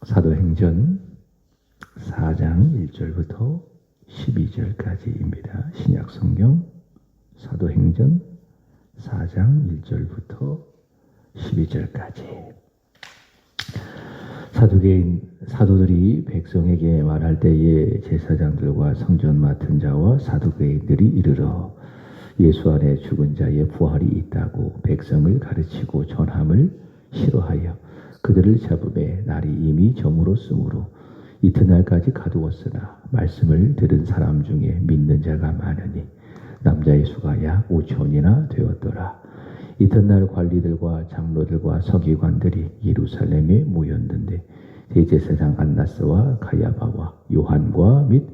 사도행전 4장 1절부터 12절까지입니다. 신약성경 사도행전 4장 1절부터 12절까지. 사도들이 백성에게 말할 때에 제사장들과 성전 맡은 자와 사두개인들이 이르러 예수 안에 죽은 자의 부활이 있다고 백성을 가르치고 전함을 싫어하여 그들을 잡음에 날이 이미 저물었으므로 이튿날까지 가두었으나 말씀을 들은 사람 중에 믿는 자가 많으니 남자의 수가 약 5천이나 되었더라. 이튿날 관리들과 장로들과 서기관들이 예루살렘에 모였는데 대제사장 안나스와 가야바와 요한과 및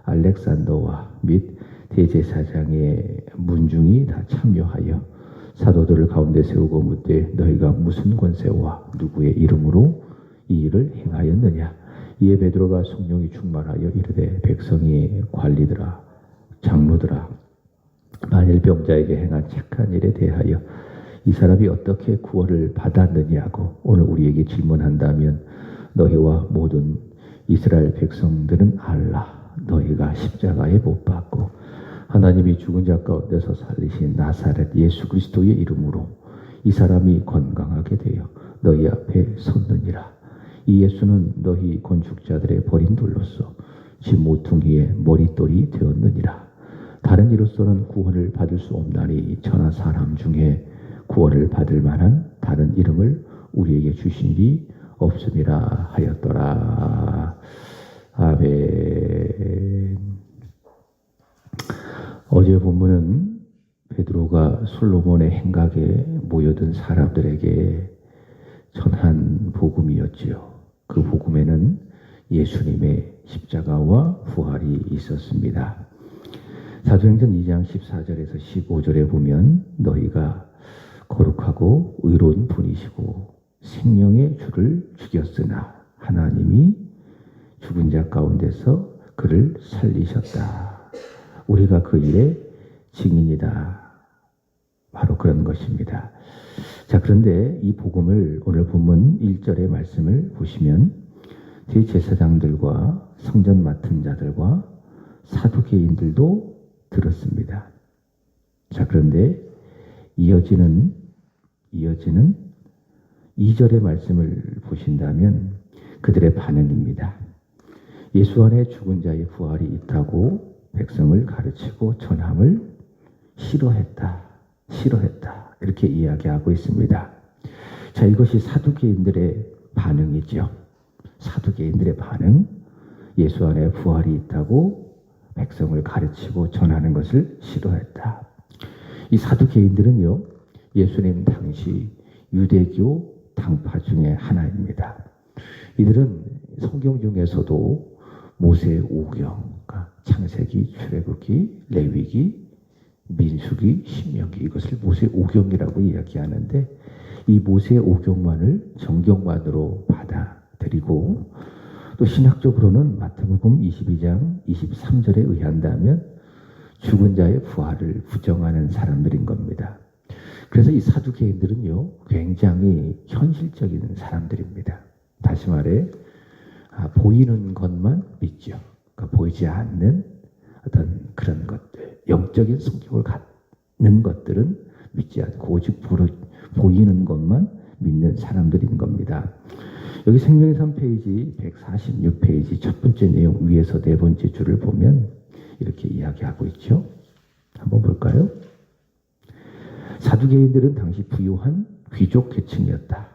알렉산더와 및 대제사장의 문중이 다 참여하여 사도들을 가운데 세우고 묻되 너희가 무슨 권세와 누구의 이름으로 이 일을 행하였느냐. 이에 베드로가 성령이 충만하여 이르되 백성이 관리들아 장로들아 만일 병자에게 행한 착한 일에 대하여 이 사람이 어떻게 구원을 받았느냐고 오늘 우리에게 질문한다면 너희와 모든 이스라엘 백성들은 알라. 너희가 십자가에 못 박고 하나님이 죽은 자 가운데서 살리신 나사렛 예수 그리스도의 이름으로 이 사람이 건강하게 되어 너희 앞에 섰느니라. 이 예수는 너희 건축자들의 버린 돌로서 지 모퉁이의 머릿돌이 되었느니라. 다른 이로서는 구원을 받을 수 없나니 천하 사람 중에 구원을 받을 만한 다른 이름을 우리에게 주신 일이 없음이라 하였더라. 아멘. 어제 본문은 베드로가 솔로몬의 행각에 모여든 사람들에게 전한 복음이었지요. 그 복음에는 예수님의 십자가와 부활이 있었습니다. 사도행전 2장 14절에서 15절에 보면 너희가 거룩하고 의로운 분이시고 생명의 주를 죽였으나 하나님이 죽은 자 가운데서 그를 살리셨다. 우리가 그 일의 증인이다. 바로 그런 것입니다. 자, 그런데 이 복음을 오늘 본문 1절의 말씀을 보시면 대제사장들과 성전 맡은 자들과 사두개인들도 들었습니다. 자, 그런데 이어지는 2절의 말씀을 보신다면 그들의 반응입니다. 예수 안에 죽은 자의 부활이 있다고 백성을 가르치고 전함을 싫어했다. 이렇게 이야기하고 있습니다. 자, 이것이 사두개인들의 반응이죠. 사두개인들의 반응. 예수 안에 부활이 있다고 백성을 가르치고 전하는 것을 싫어했다. 이 사두개인들은요, 예수님 당시 유대교 당파 중에 하나입니다. 이들은 성경 중에서도 모세 오경, 창세기, 출애굽기, 레위기, 민수기, 신명기 이것을 모세 오경이라고 이야기하는데 이 모세 오경만을 정경만으로 받아들이고 또 신학적으로는 마태복음 22장 23절에 의한다면 죽은 자의 부활을 부정하는 사람들인 겁니다. 그래서 이 사두개인들은요 굉장히 현실적인 사람들입니다. 다시 말해 보이는 것만 믿죠. 그러니까 보이지 않는 어떤 그런 것들, 영적인 성격을 갖는 것들은 믿지 않고 오직 보이는 것만 믿는 사람들인 겁니다. 여기 생명의 3페이지 146페이지 첫 번째 내용 위에서 네 번째 줄을 보면 이렇게 이야기하고 있죠. 한번 볼까요? 사두개인들은 당시 부유한 귀족 계층이었다.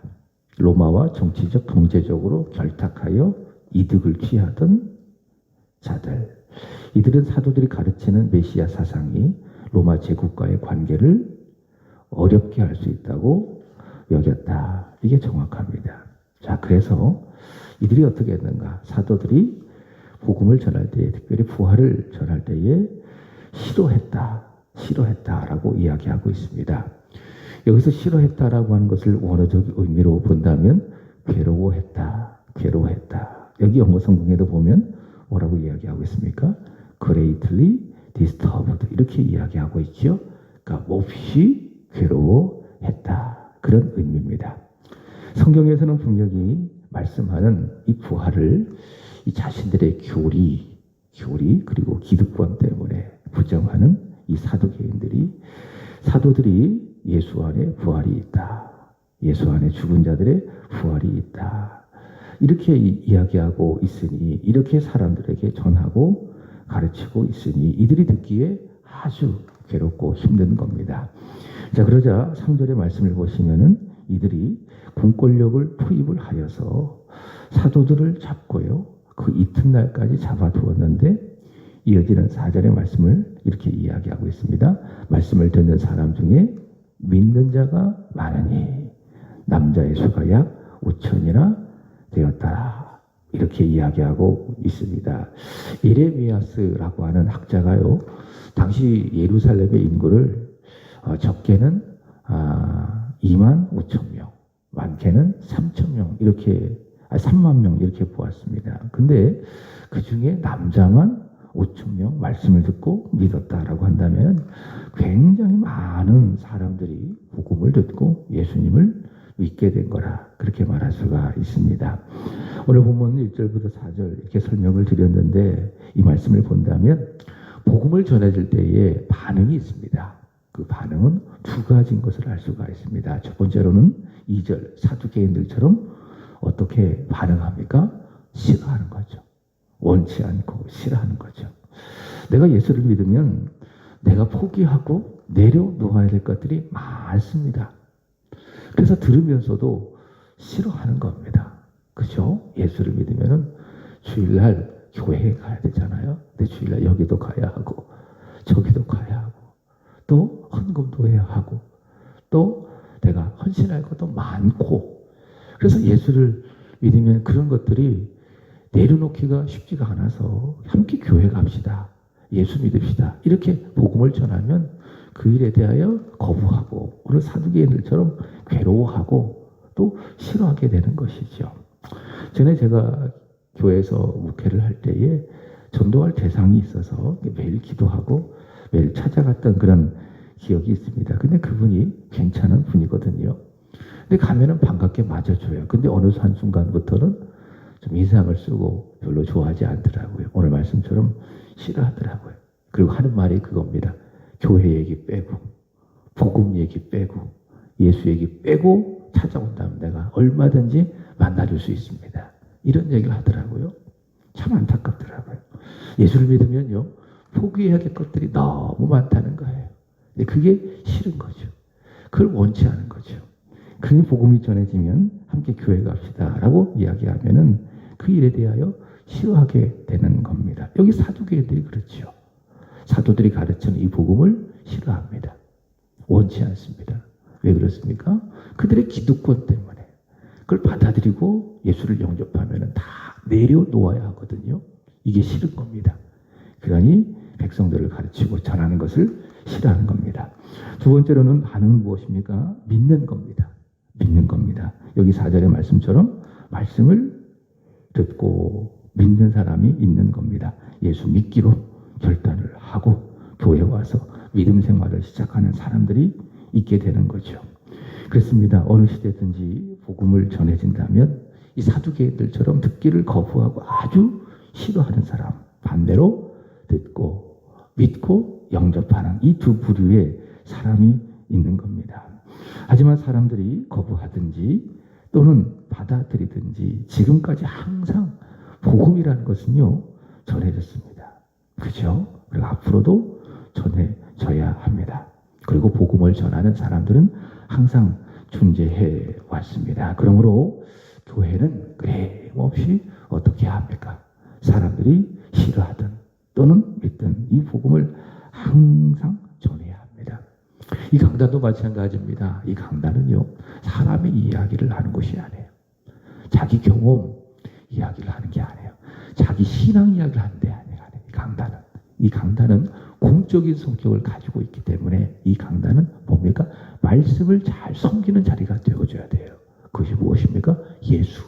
로마와 정치적, 경제적으로 결탁하여 이득을 취하던 자들. 이들은 사도들이 가르치는 메시아 사상이 로마 제국과의 관계를 어렵게 할 수 있다고 여겼다. 이게 정확합니다. 자, 그래서 이들이 어떻게 했는가? 사도들이 복음을 전할 때에, 특별히 부활을 전할 때에 싫어했다라고 이야기하고 있습니다. 여기서 싫어했다라고 하는 것을 원어적 의미로 본다면 괴로워했다. 여기 영어 성경에도 보면 뭐라고 이야기하고 있습니까? greatly disturbed 이렇게 이야기하고 있죠. 그러니까 몹시 괴로워했다. 그런 의미입니다. 성경에서는 분명히 말씀하는 이 부활을 이 자신들의 교리 그리고 기득권 때문에 부정하는 이 사도들이 예수 안에 부활이 있다. 예수 안에 죽은 자들의 부활이 있다. 이렇게 이야기하고 있으니, 이렇게 사람들에게 전하고 가르치고 있으니 이들이 듣기에 아주 괴롭고 힘든 겁니다. 자, 그러자 3절의 말씀을 보시면은 이들이 공권력을 투입을 하여서 사도들을 잡고요, 그 이튿날까지 잡아두었는데, 이어지는 4절의 말씀을 이렇게 이야기하고 있습니다. 말씀을 듣는 사람 중에 믿는 자가 많으니 남자의 수가 약 5천이나 되었더라. 이렇게 이야기하고 있습니다. 예레미야스라고 하는 학자가요, 당시 예루살렘의 인구를 적게는 2만 5천 명, 많게는 3천 명, 3만 명 이렇게 보았습니다. 근데 그 중에 남자만 5천 명 말씀을 듣고 믿었다라고 한다면 굉장히 많은 사람들이 복음을 듣고 예수님을 믿게 된 거라, 그렇게 말할 수가 있습니다. 오늘 본문 1절부터 4절 이렇게 설명을 드렸는데, 이 말씀을 본다면 복음을 전해질 때에 반응이 있습니다. 그 반응은 두 가지인 것을 알 수가 있습니다. 첫 번째로는 2절 사두개인들처럼 어떻게 반응합니까? 싫어하는 거죠. 원치 않고 싫어하는 거죠. 내가 예수를 믿으면 내가 포기하고 내려놓아야 될 것들이 많습니다. 그래서 들으면서도 싫어하는 겁니다. 그죠? 예수를 믿으면 주일날 교회에 가야 되잖아요. 근데 주일날 여기도 가야 하고 저기도 가야 하고 또 헌금도 해야 하고 또 내가 헌신할 것도 많고, 그래서 예수를 믿으면 그런 것들이 내려놓기가 쉽지가 않아서 함께 교회 갑시다, 예수 믿읍시다, 이렇게 복음을 전하면 그 일에 대하여 거부하고, 그리고 사두개인들처럼 괴로워하고 또 싫어하게 되는 것이죠. 전에 제가 교회에서 목회를 할 때에 전도할 대상이 있어서 매일 기도하고 매일 찾아갔던 그런 기억이 있습니다. 근데 그분이 괜찮은 분이거든요. 근데 가면은 반갑게 맞아줘요. 근데 어느 한순간부터는 좀 인상을 쓰고 별로 좋아하지 않더라고요. 오늘 말씀처럼 싫어하더라고요. 그리고 하는 말이 그겁니다. 교회 얘기 빼고 복음 얘기 빼고 예수 얘기 빼고 찾아온다면 내가 얼마든지 만나줄 수 있습니다. 이런 얘기를 하더라고요. 참 안타깝더라고요. 예수를 믿으면요, 포기해야 될 것들이 너무 많다는 거예요. 근데 그게 싫은 거죠. 그걸 원치 않은 거죠. 그러니 복음이 전해지면 함께 교회 갑시다 라고 이야기하면은 그 일에 대하여 싫어하게 되는 겁니다. 여기 사두개인들이 그렇죠. 사도들이 가르치는 이 복음을 싫어합니다. 원치 않습니다. 왜 그렇습니까? 그들의 기득권 때문에. 그걸 받아들이고 예수를 영접하면 다 내려놓아야 하거든요. 이게 싫은 겁니다. 그러니 백성들을 가르치고 전하는 것을 싫어하는 겁니다. 두 번째로는 반응은 무엇입니까? 믿는 겁니다. 믿는 겁니다. 여기 4절의 말씀처럼 말씀을 듣고 믿는 사람이 있는 겁니다. 예수 믿기로 결단을 하고 교회에 와서 믿음 생활을 시작하는 사람들이 있게 되는 거죠. 그렇습니다. 어느 시대든지 복음을 전해진다면 이 사두개인들처럼 듣기를 거부하고 아주 싫어하는 사람, 반대로 듣고 믿고 영접하는 이 두 부류의 사람이 있는 겁니다. 하지만 사람들이 거부하든지 또는 받아들이든지 지금까지 항상 복음이라는 것은요, 전해졌습니다. 그죠? 그리고 앞으로도 전해져야 합니다. 그리고 복음을 전하는 사람들은 항상 존재해 왔습니다. 그러므로 교회는 끊임없이 어떻게 합니까? 사람들이 싫어하든 또는 믿든 이 복음을 항상 전해야 합니다. 이 강단도 마찬가지입니다. 이 강단은요, 사람의 이야기를 하는 것이 아니에요. 자기 경험 이야기를 하는 게 아니에요. 자기 신앙 이야기를 하는 데 아니에요. 이 강단은 공적인 성격을 가지고 있기 때문에 이 강단은 뭡니까? 말씀을 잘 섬기는 자리가 되어줘야 돼요. 그것이 무엇입니까? 예수,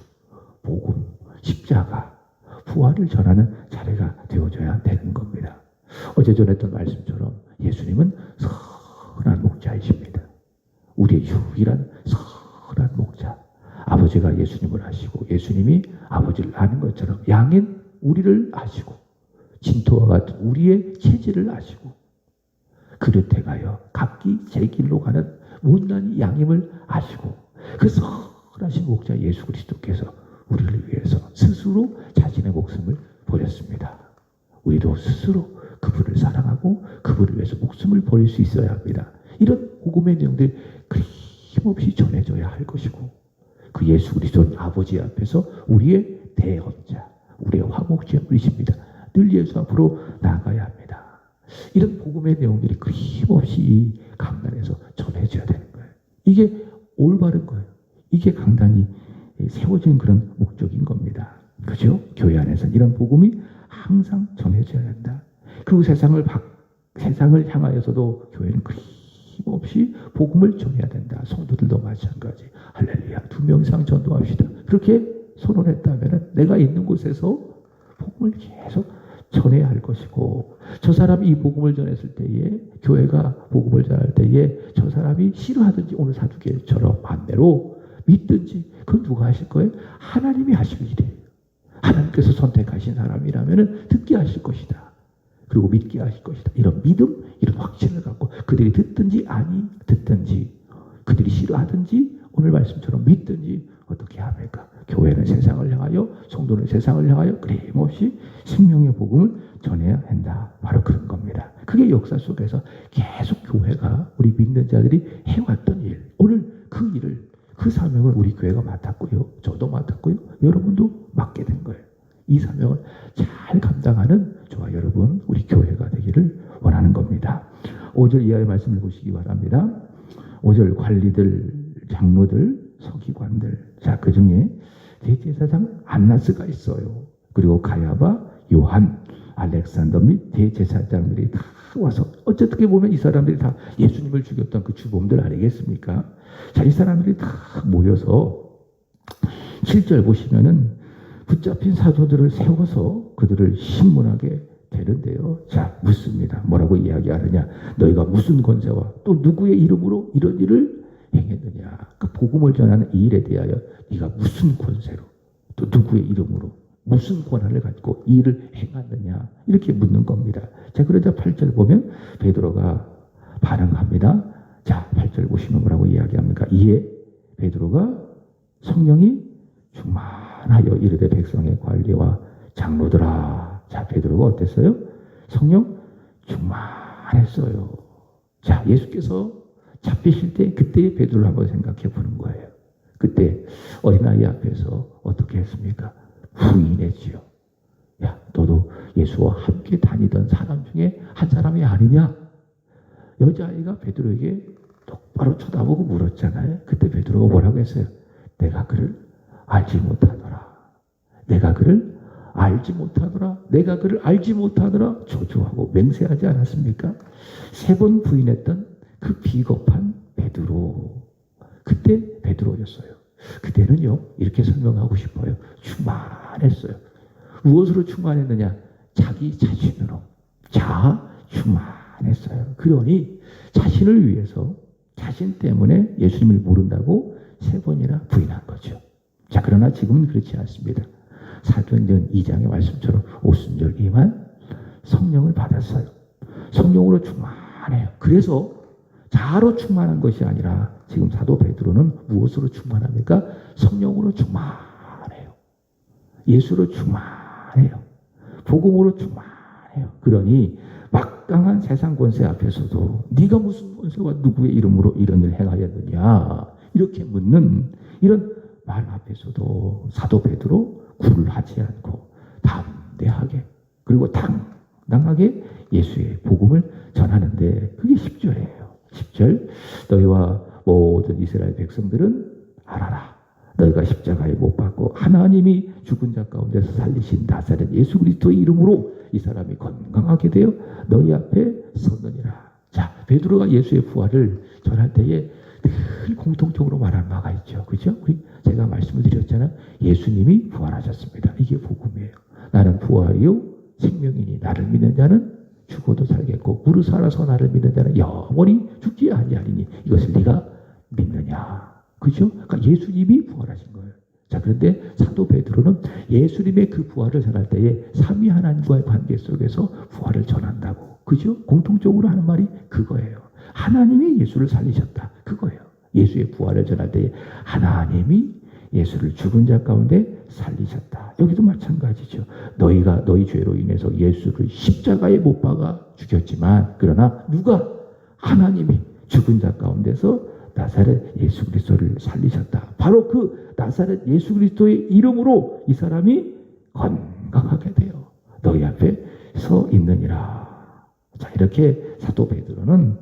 복음, 십자가, 부활을 전하는 자리가 되어줘야 되는 겁니다. 어제 전했던 말씀처럼 예수님은 선한 목자이십니다. 우리의 유일한 선한 목자. 아버지가 예수님을 아시고 예수님이 아버지를 아는 것처럼 양인 우리를 아시고 진토와 같은 우리의 체질을 아시고 그릇에 가여 각기 제 길로 가는 못난 양임을 아시고 그 선하신 목자 예수 그리스도께서 우리를 위해서 스스로 자신의 목숨을 버렸습니다. 우리도 스스로 그분을 사랑하고 그분을 위해서 목숨을 버릴 수 있어야 합니다. 이런 복음의 내용들이 끊임없이 전해져야 할 것이고 그 예수 그리스도는 아버지 앞에서 우리의 대언자, 우리의 화목제물이십니다. 늘 예수 앞으로 나아가야 합니다. 이런 복음의 내용들이 끊임없이 이 강단에서 전해져야 되는 거예요. 이게 올바른 거예요. 이게 강단이 세워진 그런 목적인 겁니다. 그죠? 교회 안에서는 이런 복음이 항상 전해져야 한다. 그리고 세상을 향하여서도 교회는 끊임없이 복음을 전해야 된다. 성도들도 마찬가지. 할렐루야. 2명 이상 전도합시다. 그렇게 선언했다면 내가 있는 곳에서 복음을 계속 전해야 할 것이고 저 사람이 이 복음을 전했을 때에 교회가 복음을 전할 때에 저 사람이 싫어하든지 오늘 사두개처럼 반대로 믿든지 그건 누가 하실 거예요? 하나님이 하실 일이에요. 하나님께서 선택하신 사람이라면 듣게 하실 것이다. 그리고 믿게 하실 것이다. 이런 믿음, 이런 확신을 갖고 그들이 듣든지 아니 듣든지 그들이 싫어하든지 오늘 말씀처럼 믿든지 어떻게 합니까? 교회는 세상을 향하여 성도는 세상을 향하여 끊임없이 생명의 복음을 전해야 한다. 바로 그런 겁니다. 그게 역사 속에서 계속 교회가 우리 믿는 자들이 해왔던 일. 오늘 그 일을 그 사명을 우리 교회가 맡았고요. 저도 맡았고요. 여러분도 맡게 된 거예요. 이 사명을 잘 감당하는 저와 여러분 우리 교회가 되기를 원하는 겁니다. 5절 이하의 말씀을 보시기 바랍니다. 5절 관리들, 장로들, 서기관들. 자, 그 중에 대제사장 안나스가 있어요. 그리고 가야바, 요한, 알렉산더 및 대제사장들이 다 와서 어떻게 보면 이 사람들이 다 예수님을 죽였던 그 주범들 아니겠습니까? 자, 이 사람들이 다 모여서 7절 보시면은 붙잡힌 사도들을 세워서 그들을 신문하게 되는데요. 자, 묻습니다. 뭐라고 이야기하느냐? 너희가 무슨 권세와 또 누구의 이름으로 이런 일을 행했느냐? 그 복음을 전하는 이 일에 대하여 네가 무슨 권세로 또 누구의 이름으로 무슨 권한을 가지고 이 일을 행하느냐? 이렇게 묻는 겁니다. 자, 그러자 8절 보면 베드로가 반응합니다. 자, 8절 보시면 뭐라고 이야기합니까? 이에 베드로가 성령이 충만하여 이르되 백성의 관리와 장로들아. 자, 베드로가 어땠어요? 성령 충만했어요. 자, 예수께서 잡히실 때 그때의 베드로를 한번 생각해 보는 거예요. 그때 어린아이 앞에서 어떻게 했습니까? 부인했지요. 야, 너도 예수와 함께 다니던 사람 중에 한 사람이 아니냐? 여자아이가 베드로에게 똑바로 쳐다보고 물었잖아요. 그때 베드로가 뭐라고 했어요? 내가 그를 알지 못하더라. 내가 그를 알지 못하더라. 내가 그를 알지 못하더라. 저주하고 맹세하지 않았습니까? 3번 부인했던 그 비겁한 베드로. 그때 베드로였어요. 그때는요, 이렇게 설명하고 싶어요. 충만했어요. 무엇으로 충만했느냐? 자기 자신으로. 충만했어요. 그러니 자신을 위해서 자신 때문에 예수님을 모른다고 3번이나 부인한 거죠. 자, 그러나 지금은 그렇지 않습니다. 사도행전 2장의 말씀처럼 오순절이만 성령을 받았어요. 성령으로 충만해요. 그래서 자아로 충만한 것이 아니라 지금 사도 베드로는 무엇으로 충만합니까? 성령으로 충만해요. 예수로 충만해요. 복음으로 충만해요. 그러니 막강한 세상 권세 앞에서도 네가 무슨 권세와 누구의 이름으로 이런 일을 행하였느냐 이렇게 묻는 이런 말 앞에서도 사도 베드로 굴을 하지 않고 담대하게 그리고 당당하게 예수의 복음을 전하는데 그게 10절이에요. 10절 너희와 모든 이스라엘 백성들은 알아라. 너희가 십자가에 못 박고 하나님이 죽은 자 가운데서 살리신 나사렛 예수 그리스도의 이름으로 이 사람이 건강하게 되어 너희 앞에 섰느니라. 자, 베드로가 예수의 부활을 전할 때에 늘 공통적으로 말하는 바가 있죠. 그죠? 제가 말씀을 드렸잖아요. 예수님이 부활하셨습니다. 이게 복음이에요. 나는 부활이요 생명이니 나를 믿는 자는 죽어도 살겠고 무릇 살아서 나를 믿는 자는 영원히 죽지 아니하리니 이것을 네가 믿느냐. 그죠? 그러니까 예수님이 부활하신 거예요. 자, 그런데 사도 베드로는 예수님의 그 부활을 전할 때에 삼위 하나님과의 관계 속에서 부활을 전한다고. 그죠? 공통적으로 하는 말이 그거예요. 하나님이 예수를 살리셨다. 그거예요. 예수의 부활을 전할 때에 하나님이 예수를 죽은 자 가운데 살리셨다. 여기도 마찬가지죠. 너희가 너희 죄로 인해서 예수를 십자가에 못 박아 죽였지만 그러나 누가? 하나님이 죽은 자 가운데서 나사렛 예수 그리스도를 살리셨다. 바로 그 나사렛 예수 그리스도의 이름으로 이 사람이 건강하게 되어 너희 앞에 서 있느니라. 자, 이렇게 사도 베드로는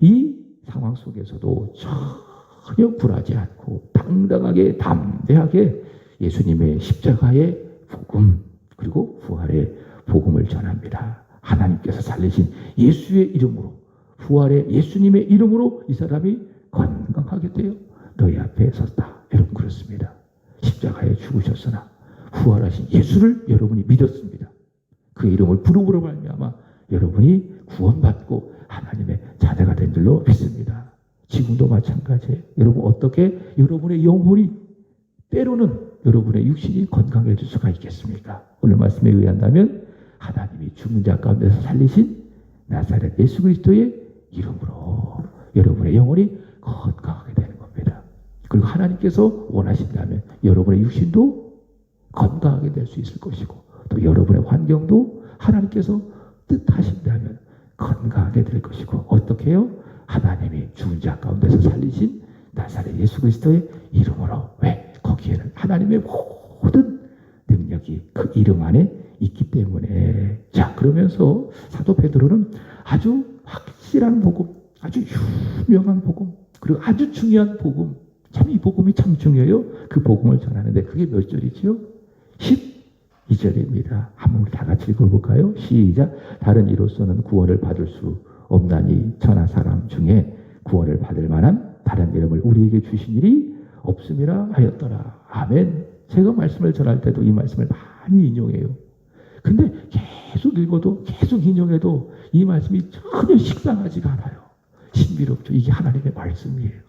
이 상황 속에서도 전혀 굴하지 않고 당당하게 담대하게 예수님의 십자가의 복음 그리고 부활의 복음을 전합니다. 하나님께서 살리신 예수의 이름으로 부활의 예수님의 이름으로 이 사람이 건강하게 되어 너희 앞에 섰다. 여러분 그렇습니다. 십자가에 죽으셨으나 부활하신 예수를 여러분이 믿었습니다. 그 이름을 부름으로 말미암아 여러분이 구원받고 하나님의 자녀가 된 줄로 믿습니다. 지금도 마찬가지예요. 여러분 어떻게 여러분의 영혼이 때로는 여러분의 육신이 건강해질 수가 있겠습니까? 오늘 말씀에 의한다면 하나님이 죽은 자 가운데서 살리신 나사렛 예수 그리스도의 이름으로 여러분의 영혼이 건강하게 되는 겁니다. 그리고 하나님께서 원하신다면 여러분의 육신도 건강하게 될 수 있을 것이고 또 여러분의 환경도 하나님께서 뜻하신다면 건강하게 될 것이고 어떻게 해요? 하나님이 죽은 자 가운데서 살리신 나사렛 예수 그리스도의 이름으로. 왜? 거기에는 하나님의 모든 능력이 그 이름 안에 있기 때문에. 자, 그러면서 사도 베드로는 아주 확실한 복음, 아주 유명한 복음, 그리고 아주 중요한 복음, 참 이 복음이 참 중요해요. 그 복음을 전하는데 그게 몇 절이지요? 12절입니다. 한번 우리 다 같이 읽어볼까요? 시작. 다른 이로서는 구원을 받을 수 없나니 천하 사람 중에 구원을 받을 만한 다른 이름을 우리에게 주신 일이 없음이라 하였더라. 아멘. 제가 말씀을 전할 때도 이 말씀을 많이 인용해요. 근데 계속 읽어도 계속 인용해도 이 말씀이 전혀 식상하지가 않아요. 신비롭죠. 이게 하나님의 말씀이에요.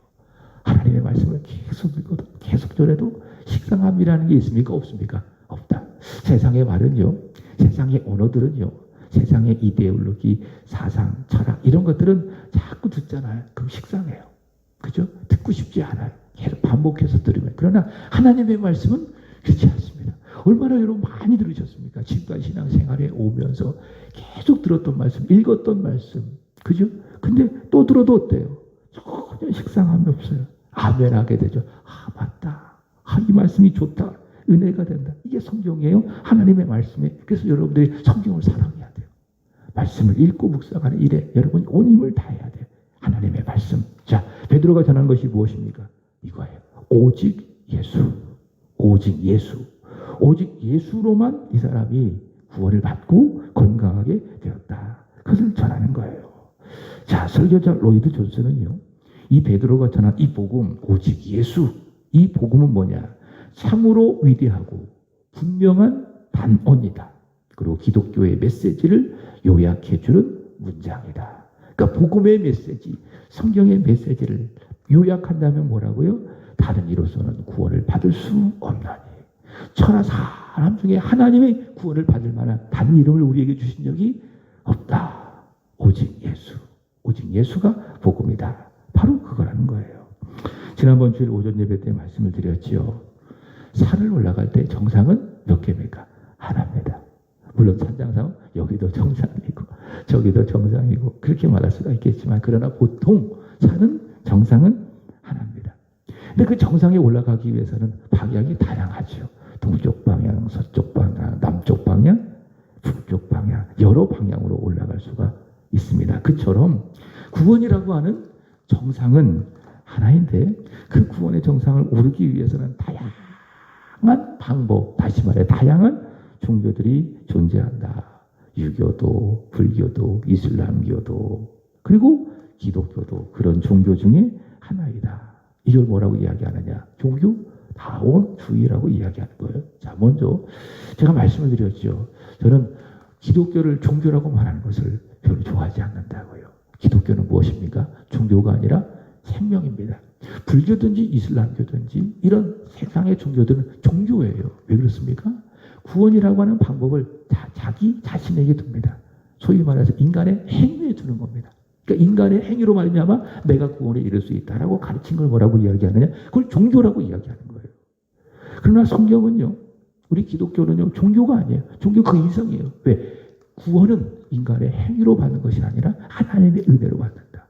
하나님의 말씀을 계속 읽어도 계속 전해도 식상함이라는 게 있습니까? 없습니까? 없다. 세상의 말은요, 세상의 언어들은요, 세상의 이데올로기, 사상, 철학 이런 것들은 자꾸 듣잖아요. 그럼 식상해요. 그죠? 듣고 싶지 않아요. 계속 반복해서 들으면. 그러나 하나님의 말씀은 그렇지 않습니다. 얼마나 여러분 많이 들으셨습니까? 지금까지 신앙생활에 오면서 계속 들었던 말씀, 읽었던 말씀. 그죠? 근데 또 들어도 어때요? 전혀 식상함이 없어요. 아멘 하게 되죠. 아, 맞다. 아, 이 말씀이 좋다. 은혜가 된다. 이게 성경이에요. 하나님의 말씀에. 그래서 여러분들이 성경을 사랑해야 돼요. 말씀을 읽고 묵상하는 일에 여러분이 온 힘을 다해야 돼요. 하나님의 말씀. 자, 베드로가 전한 것이 무엇입니까? 이거예요. 오직 예수. 오직 예수. 오직 예수로만 이 사람이 구원을 받고 건강하게 되었다. 그것을 전하는 거예요. 자, 설교자 로이드 존슨은요, 이 베드로가 전한 이 복음, 오직 예수, 이 복음은 뭐냐? 참으로 위대하고 분명한 단언이다. 그리고 기독교의 메시지를 요약해주는 문장이다. 그러니까 복음의 메시지, 성경의 메시지를 요약한다면 뭐라고요? 다른 이로서는 구원을 받을 수 없나니. 천하 사람 중에 하나님의 구원을 받을 만한 다른 이름을 우리에게 주신 적이 없다. 오직 예수. 오직 예수가 복음이다. 바로 그거라는 거예요. 지난번 주일 오전 예배 때 말씀을 드렸지요. 산을 올라갈 때 정상은 몇 개입니까? 하나입니다. 물론 산장상 여기도 정상이고 저기도 정상이고 그렇게 말할 수가 있겠지만 그러나 보통 산은 정상은 하나입니다. 근데 그 정상에 올라가기 위해서는 방향이 다양하죠. 동쪽 방향, 서쪽 방향, 남쪽 방향, 북쪽 방향 여러 방향으로 올라갈 수가 있습니다. 그처럼 구원이라고 하는 정상은 하나인데 그 구원의 정상을 오르기 위해서는 다양한 방법, 다시 말해 다양한 종교들이 존재한다. 유교도, 불교도, 이슬람교도, 그리고 기독교도 그런 종교 중에 하나이다. 이걸 뭐라고 이야기하느냐? 종교다원주의라고 이야기하는 거예요. 자, 먼저 제가 말씀을 드렸죠. 저는 기독교를 종교라고 말하는 것을 별로 좋아하지 않는다고요. 기독교는 무엇입니까? 종교가 아니라 생명입니다. 불교든지 이슬람교든지 이런 세상의 종교들은 종교예요. 왜 그렇습니까? 구원이라고 하는 방법을 다 자기 자신에게 둡니다. 소위 말해서 인간의 행위에 두는 겁니다. 그러니까 인간의 행위로 말미암아 내가 구원에 이를 수 있다라고 가르친 걸 뭐라고 이야기하느냐? 그걸 종교라고 이야기하는 거예요. 그러나 성경은요, 우리 기독교는요, 종교가 아니에요. 종교 그 이상이에요. 왜? 구원은 인간의 행위로 받는 것이 아니라 하나님의 은혜로 받는다.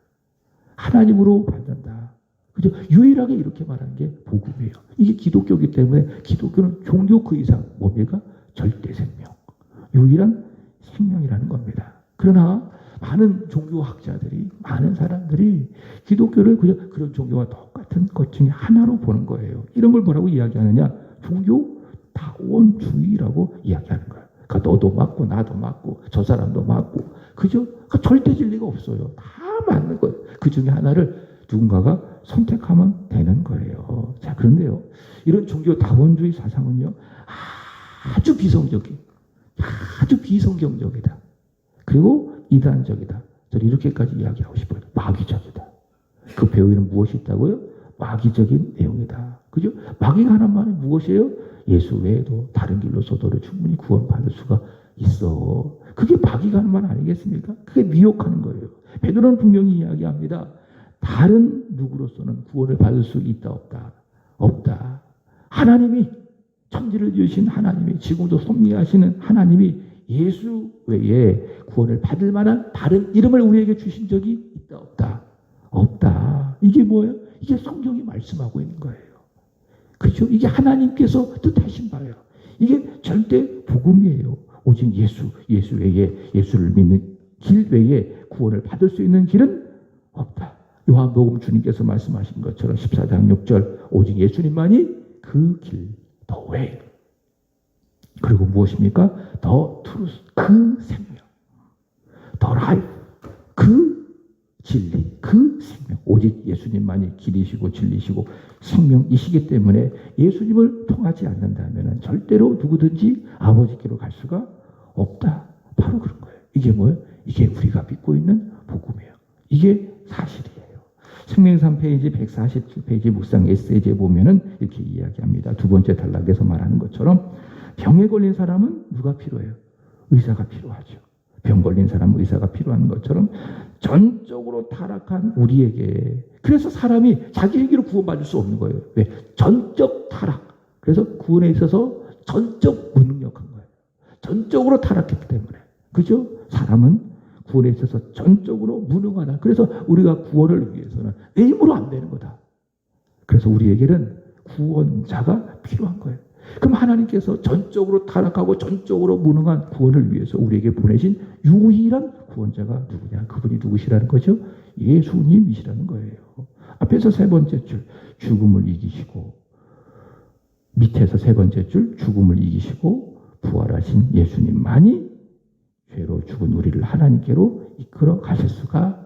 하나님으로 받는다. 그죠? 유일하게 이렇게 말하는 게 복음이에요. 이게 기독교이기 때문에 기독교는 종교 그 이상 뭡니까? 절대 생명. 유일한 생명이라는 겁니다. 그러나 많은 종교학자들이, 많은 사람들이 기독교를 그저 그런 종교와 똑같은 것 중에 하나로 보는 거예요. 이런 걸 뭐라고 이야기하느냐? 종교 다원주의라고 이야기하는 거예요. 그러니까 너도 맞고 나도 맞고 저 사람도 맞고, 그죠? 그러니까 절대 진리가 없어요. 다 맞는 거예요. 그 중에 하나를 누군가가 선택하면 되는 거예요. 자, 그런데요, 이런 종교 다원주의 사상은요, 아주 비성적이에요. 아주 비성경적이다. 그리고 이단적이다. 저는 이렇게까지 이야기하고 싶어요. 마귀적이다. 그 배우에는 무엇이 있다고요? 마귀적인 내용이다. 그죠? 마귀가 하는 말은 무엇이에요? 예수 외에도 다른 길로서도 충분히 구원받을 수가 있어. 그게 마귀가 하는 말 아니겠습니까? 그게 미혹하는 거예요. 베드로는 분명히 이야기합니다. 다른 누구로서는 구원을 받을 수 있다 없다? 없다. 하나님이, 천지를 지으신 하나님이, 지금도 섭리하시는 하나님이 예수 외에 구원을 받을 만한 다른 이름을 우리에게 주신 적이 있다 없다? 없다. 이게 뭐예요? 이게 성경이 말씀하고 있는 거예요. 그렇죠? 이게 하나님께서 뜻하신 바예요. 이게 절대 복음이에요. 오직 예수 외에, 예수를 믿는 길 외에 구원을 받을 수 있는 길은 없다. 요한복음 주님께서 말씀하신 것처럼 14장 6절, 오직 예수님만이 그 길, 더 웨이. 그리고 무엇입니까? 더 트루스, 그 생명. 더 라이프, 그 진리, 그 생명. 오직 예수님만이 길이시고 진리시고 생명이시기 때문에 예수님을 통하지 않는다면 절대로 누구든지 아버지께로 갈 수가 없다. 바로 그런 거예요. 이게 뭐예요? 이게 우리가 믿고 있는 복음이에요. 이게 사실이에요. 생명상 페이지 147페이지 묵상 에세이에 보면은 이렇게 이야기합니다. 두 번째 단락에서 말하는 것처럼 병에 걸린 사람은 누가 필요해요? 의사가 필요하죠. 병 걸린 사람은 의사가 필요한 것처럼 전적으로 타락한 우리에게, 그래서 사람이 자기 행위로 구원받을 수 없는 거예요. 왜? 전적 타락. 그래서 구원에 있어서 전적 무능력한 거예요. 전적으로 타락했기 때문에. 그죠? 사람은 구원에 있어서 전적으로 무능하다. 그래서 우리가 구원을 위해서는 내 힘으로 안 되는 거다. 그래서 우리에게는 구원자가 필요한 거예요. 그럼 하나님께서 전적으로 타락하고 전적으로 무능한 구원을 위해서 우리에게 보내신 유일한 구원자가 누구냐? 그분이 누구시라는 거죠? 예수님이시라는 거예요. 앞에서 세 번째 줄, 죽음을 이기시고, 밑에서 세 번째 줄, 죽음을 이기시고 부활하신 예수님만이 죄로 죽은 우리를 하나님께로 이끌어 가실 수가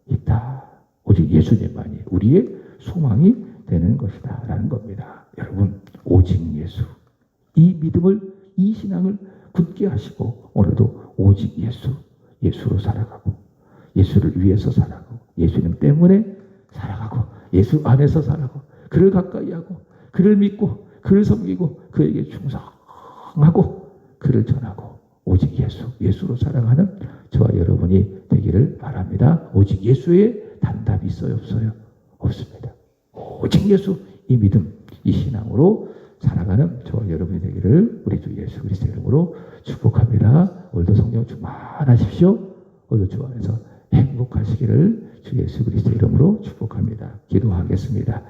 있다. 오직 예수님만이 우리의 소망이 되는 것이다 라는 겁니다. 여러분, 오직 예수, 이 믿음을, 이 신앙을 굳게 하시고 오늘도 오직 예수, 예수로 살아가고, 예수를 위해서 살아가고, 예수님 때문에 살아가고, 예수 안에서 살아가고, 그를 가까이 하고, 그를 믿고, 그를 섬기고, 그에게 충성하고, 그를 전하고, 오직 예수, 예수로 살아가는 저와 여러분이 되기를 바랍니다. 오직 예수에 단답이 있어요? 없어요? 없습니다. 오직 예수, 이 믿음, 이 신앙으로 살아가는 저와 여러분이 되기를 우리 주 예수 그리스도의 이름으로 축복합니다. 오늘도 성령 충만하십시오. 오늘도 주 안에서 행복하시기를 주 예수 그리스도의 이름으로 축복합니다. 기도하겠습니다.